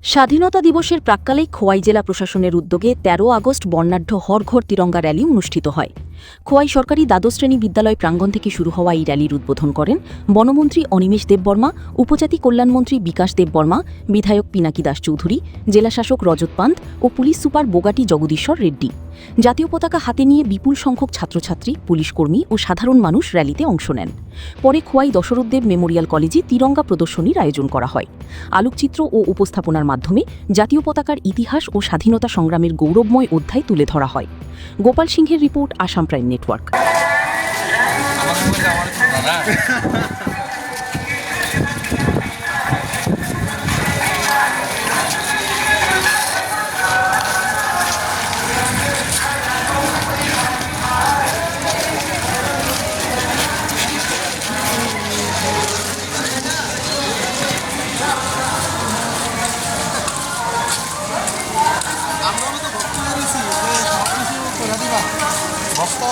স্বাধীনতা দিবসের প্রাক্কালেই খোয়াই জেলা প্রশাসনের উদ্যোগে ১৩ আগস্ট বর্ণাঢ্য হরঘর তিরঙ্গা র্যালি অনুষ্ঠিত হয়। খোয়াই সরকারি দ্বাদশ শ্রেণী বিদ্যালয় প্রাঙ্গণ থেকে শুরু হওয়া এই র্যালির উদ্বোধন করেন বনমন্ত্রী অনিমেষ দেববর্মা, উপজাতি কল্যাণমন্ত্রী বিকাশ দেববর্মা, বিধায়ক পিনাকি দাস চৌধুরী, জেলাশাসক রজত পান্ত ও পুলিশ সুপার বোগাটি জগদীশ্বর রেড্ডি। জাতীয় পতাকা হাতে নিয়ে বিপুল সংখ্যক ছাত্রছাত্রী, পুলিশকর্মী ও সাধারণ মানুষ র্যালিতে অংশ নেন। পরে খোয়াই দশরথদেব মেমোরিয়াল কলেজে তিরঙ্গা প্রদর্শনীর আয়োজন করা হয়। আলোকচিত্র ও উপস্থাপনার মাধ্যমে জাতীয় পতাকার ইতিহাস ও স্বাধীনতা সংগ্রামের গৌরবময় অধ্যায় তুলে ধরা হয়। গোপাল সিংহের রিপোর্ট, আসাম প্রাইম নেটওয়ার্ক। ভক্ত